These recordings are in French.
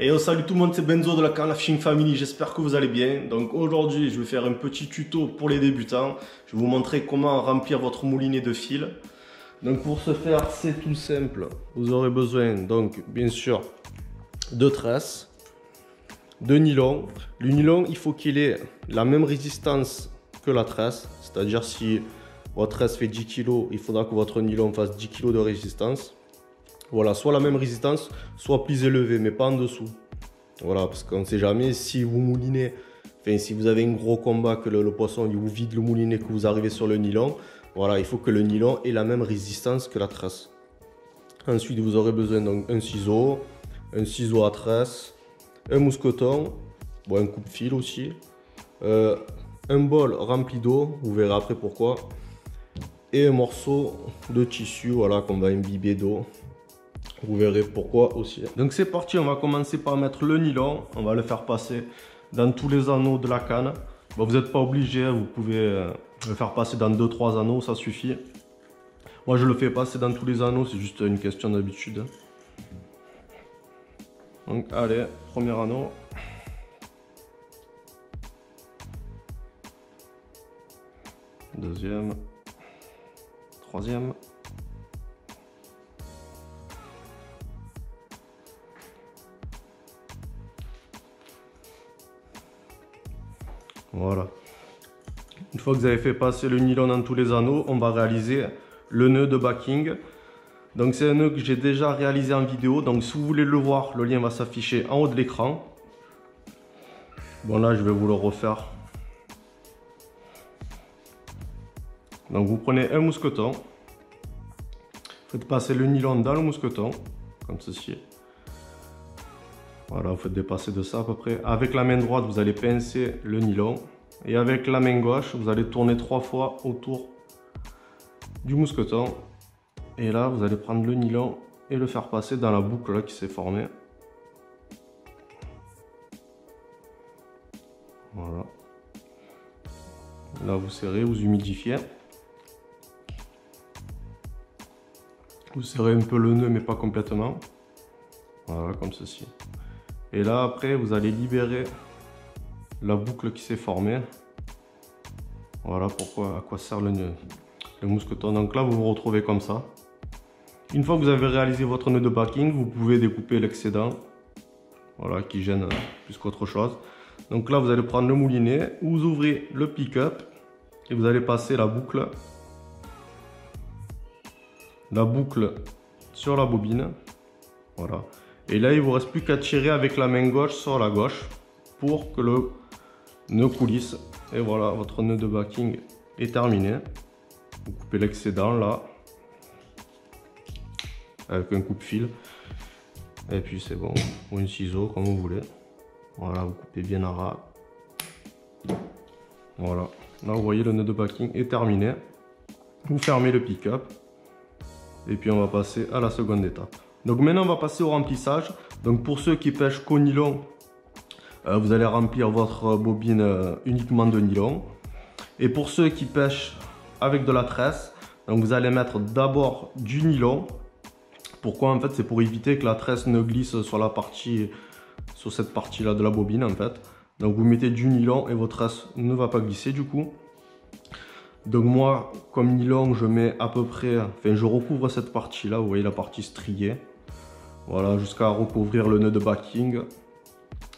Et salut tout le monde, c'est Benzo de la Carla Fishing Family, j'espère que vous allez bien. Donc aujourd'hui, je vais faire un petit tuto pour les débutants. Je vais vous montrer comment remplir votre moulinet de fil. Donc pour ce faire, c'est tout simple. Vous aurez besoin, donc bien sûr, de tresses, de nylon. Le nylon, il faut qu'il ait la même résistance que la tresse. C'est-à-dire si votre tresse fait 10 kg, il faudra que votre nylon fasse 10 kg de résistance. Voilà, soit la même résistance, soit plus élevée, mais pas en dessous. Voilà, parce qu'on ne sait jamais si vous moulinez, enfin si vous avez un gros combat, que le poisson il vous vide le moulinet, que vous arrivez sur le nylon. Voilà, il faut que le nylon ait la même résistance que la tresse. Ensuite, vous aurez besoin d'un ciseau à tresse, un mousqueton, bon, un coupe-fil aussi, un bol rempli d'eau, vous verrez après pourquoi, et un morceau de tissu, voilà, qu'on va imbiber d'eau. Vous verrez pourquoi aussi. Donc c'est parti, on va commencer par mettre le nylon. On va le faire passer dans tous les anneaux de la canne. Bon, vous n'êtes pas obligé, vous pouvez le faire passer dans 2-3 anneaux, ça suffit. Moi je le fais passer dans tous les anneaux, c'est juste une question d'habitude. Donc allez, premier anneau. Deuxième. Troisième. Voilà. Une fois que vous avez fait passer le nylon dans tous les anneaux, on va réaliser le nœud de backing. Donc c'est un nœud que j'ai déjà réalisé en vidéo. Donc si vous voulez le voir, le lien va s'afficher en haut de l'écran. Bon là je vais vous le refaire. Donc vous prenez un mousqueton. Faites passer le nylon dans le mousqueton, comme ceci. Voilà, vous faites dépasser de ça à peu près. Avec la main droite, vous allez pincer le nylon. Et avec la main gauche, vous allez tourner 3 fois autour du mousqueton. Et là, vous allez prendre le nylon et le faire passer dans la boucle là qui s'est formée. Voilà. Là, vous serrez, vous humidifiez. Vous serrez un peu le nœud, mais pas complètement. Voilà, comme ceci. Et là, après, vous allez libérer la boucle qui s'est formée. Voilà pourquoi, à quoi sert le nœud, le mousqueton. Donc là, vous vous retrouvez comme ça. Une fois que vous avez réalisé votre nœud de backing, vous pouvez découper l'excédent. Voilà, qui gêne plus qu'autre chose. Donc là, vous allez prendre le moulinet, vous ouvrez le pick-up et vous allez passer la boucle sur la bobine. Voilà. Et là, il ne vous reste plus qu'à tirer avec la main gauche sur la gauche pour que le nœud coulisse. Et voilà, votre nœud de backing est terminé. Vous coupez l'excédent là, avec un coupe-fil. Et puis c'est bon, ou un ciseau, comme vous voulez. Voilà, vous coupez bien à ras. Voilà, là vous voyez le nœud de backing est terminé. Vous fermez le pick-up. Et puis on va passer à la seconde étape. Donc maintenant on va passer au remplissage. Donc pour ceux qui pêchent qu'au nylon, vous allez remplir votre bobine uniquement de nylon. Et pour ceux qui pêchent avec de la tresse, donc vous allez mettre d'abord du nylon. Pourquoi? En fait c'est pour éviter que la tresse ne glisse sur cette partie là de la bobine en fait. Donc vous mettez du nylon et votre tresse ne va pas glisser du coup. Donc moi, comme nylon, je mets à peu près, enfin je recouvre cette partie là, vous voyez la partie striée. Voilà, jusqu'à recouvrir le nœud de backing.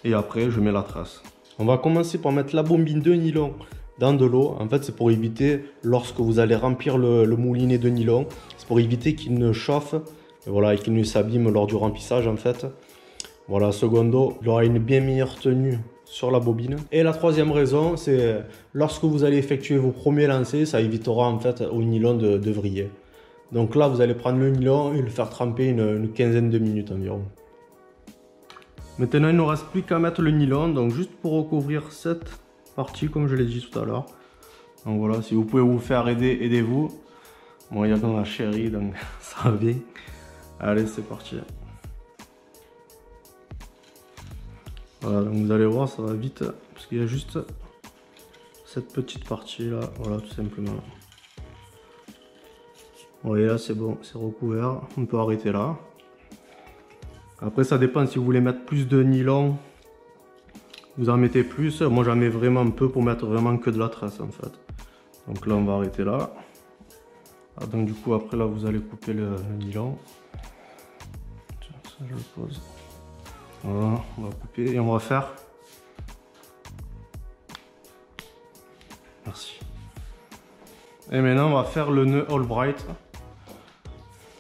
Et après, je mets la tresse. On va commencer par mettre la bobine de nylon dans de l'eau. En fait, c'est pour éviter, lorsque vous allez remplir le moulinet de nylon, c'est pour éviter qu'il ne chauffe, et voilà, et qu'il ne s'abîme lors du remplissage en fait. Voilà, secondo, il aura une bien meilleure tenue sur la bobine. Et la troisième raison, c'est lorsque vous allez effectuer vos premiers lancers, ça évitera en fait au nylon de vriller. Donc là, vous allez prendre le nylon et le faire tremper une quinzaine de minutes environ. Maintenant, il ne nous reste plus qu'à mettre le nylon, donc juste pour recouvrir cette partie, comme je l'ai dit tout à l'heure. Donc voilà, si vous pouvez vous faire aider, aidez-vous. Bon, il y a dans la chérie, donc ça va bien. Allez, c'est parti. Voilà, donc vous allez voir, ça va vite, parce qu'il y a juste cette petite partie là, voilà, tout simplement. Vous voyez là, c'est bon, c'est recouvert, on peut arrêter là. Après ça dépend si vous voulez mettre plus de nylon, vous en mettez plus. Moi j'en mets vraiment peu pour mettre vraiment que de la tresse en fait. Donc là on va arrêter là. Ah, donc du coup après là vous allez couper le nylon. Ça je le pose. Voilà, on va couper et on va faire. Merci. Et maintenant on va faire le nœud Albright.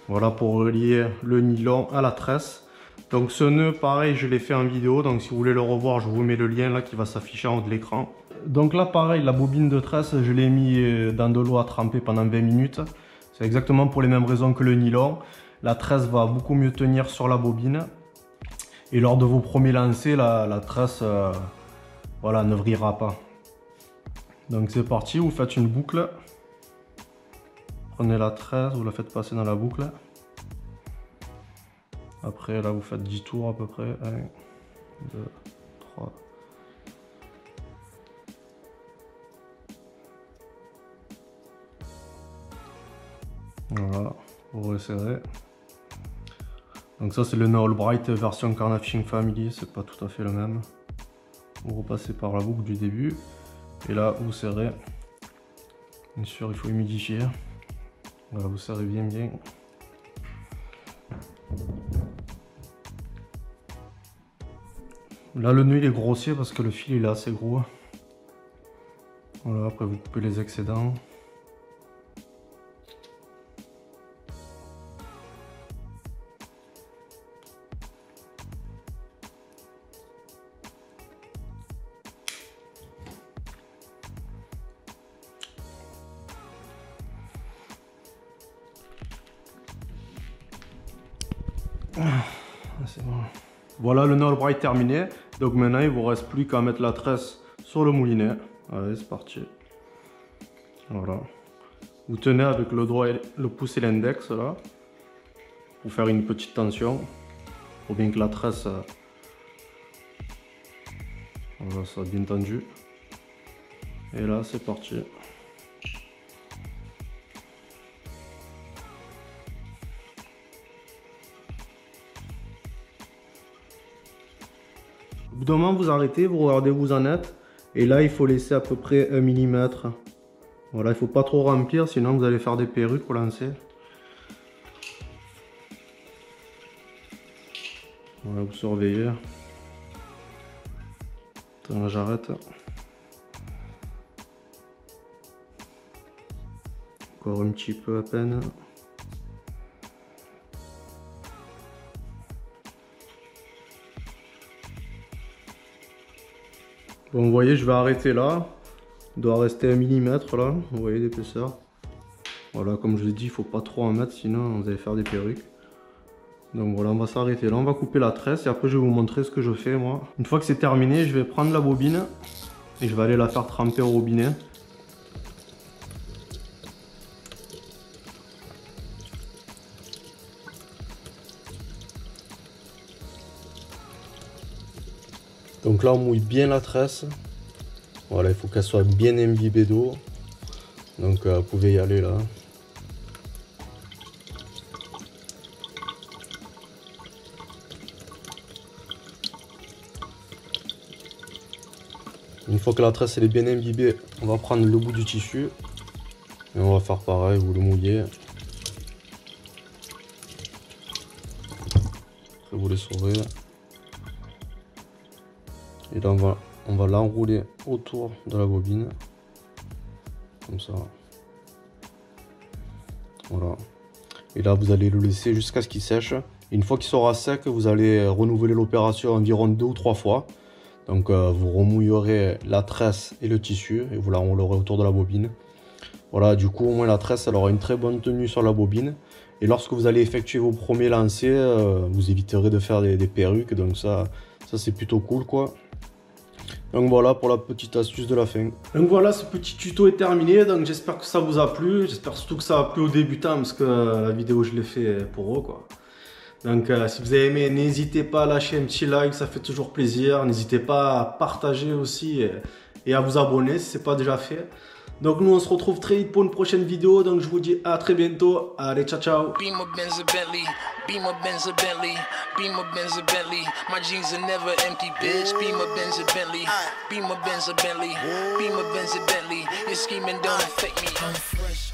Voilà pour relier le nylon à la tresse. Donc ce nœud pareil je l'ai fait en vidéo, donc si vous voulez le revoir je vous mets le lien là qui va s'afficher en haut de l'écran. Donc là pareil la bobine de tresse je l'ai mis dans de l'eau à tremper pendant 20 minutes. C'est exactement pour les mêmes raisons que le nylon. La tresse va beaucoup mieux tenir sur la bobine. Et lors de vos premiers lancers la tresse voilà, ne vrillera pas. Donc c'est parti, vous faites une boucle. Prenez la tresse, vous la faites passer dans la boucle. Après là vous faites 10 tours à peu près. 1, 2, 3. Voilà, vous resserrez. Donc ça c'est le nœud Albright version Carnat Fishing Family, c'est pas tout à fait le même. Vous repassez par la boucle du début. Et là vous serrez. Bien sûr il faut humidifier. Voilà, vous serrez bien. Là le nœud il est grossier parce que le fil il est assez gros. Voilà, après vous coupez les excédents. C'est bon. Voilà le nœud Albright terminé. Donc maintenant il vous reste plus qu'à mettre la tresse sur le moulinet. Allez c'est parti. Voilà. Vous tenez avec le doigt, le pouce et l'index là. Pour faire une petite tension. Pour bien que la tresse voilà, soit bien tendue. Et là c'est parti. Au bout d'un moment vous arrêtez, vous regardez où vous en êtes. Et là il faut laisser à peu près 1 mm. Voilà, il ne faut pas trop remplir sinon vous allez faire des perruques au lancer. Voilà, vous surveillez. Attends, là j'arrête. Encore un petit peu à peine. Bon, vous voyez, je vais arrêter là. Il doit rester 1 mm là, vous voyez l'épaisseur. Voilà, comme je l'ai dit, il ne faut pas trop en mettre, sinon vous allez faire des perruques. Donc voilà, on va s'arrêter là, on va couper la tresse et après je vais vous montrer ce que je fais moi. Une fois que c'est terminé, je vais prendre la bobine et je vais aller la faire tremper au robinet. Donc là on mouille bien la tresse. Voilà, il faut qu'elle soit bien imbibée d'eau. Donc vous pouvez y aller là. Une fois que la tresse elle est bien imbibée, on va prendre le bout du tissu. Et on va faire pareil, vous le mouillez. Après vous les saurez. Et là on va l'enrouler autour de la bobine. Comme ça. Voilà. Et là vous allez le laisser jusqu'à ce qu'il sèche. Une fois qu'il sera sec, vous allez renouveler l'opération environ 2 ou 3 fois. Donc vous remouillerez la tresse et le tissu et vous l'enroulerez autour de la bobine. Voilà, du coup au moins la tresse elle aura une très bonne tenue sur la bobine. Et lorsque vous allez effectuer vos premiers lancers, vous éviterez de faire des perruques. Donc ça c'est plutôt cool quoi. Donc voilà pour la petite astuce de la fin. Donc voilà, ce petit tuto est terminé. Donc j'espère que ça vous a plu. J'espère surtout que ça a plu aux débutants parce que la vidéo je l'ai fait pour eux quoi. Donc si vous avez aimé, n'hésitez pas à lâcher un petit like, ça fait toujours plaisir. N'hésitez pas à partager aussi et à vous abonner si ce n'est pas déjà fait. Donc nous on se retrouve très vite pour une prochaine vidéo. Donc je vous dis à très bientôt. Allez, ciao ciao. Beamer Benz a Bentley, Beamer Benz a Bentley, Beamer Benz a Bentley. My jeans are never empty, bitch. Beamer Benz a Bentley, Beamer Benz a Bentley, Beamer Benz a Bentley. Your scheming don't affect me. I'm fresh.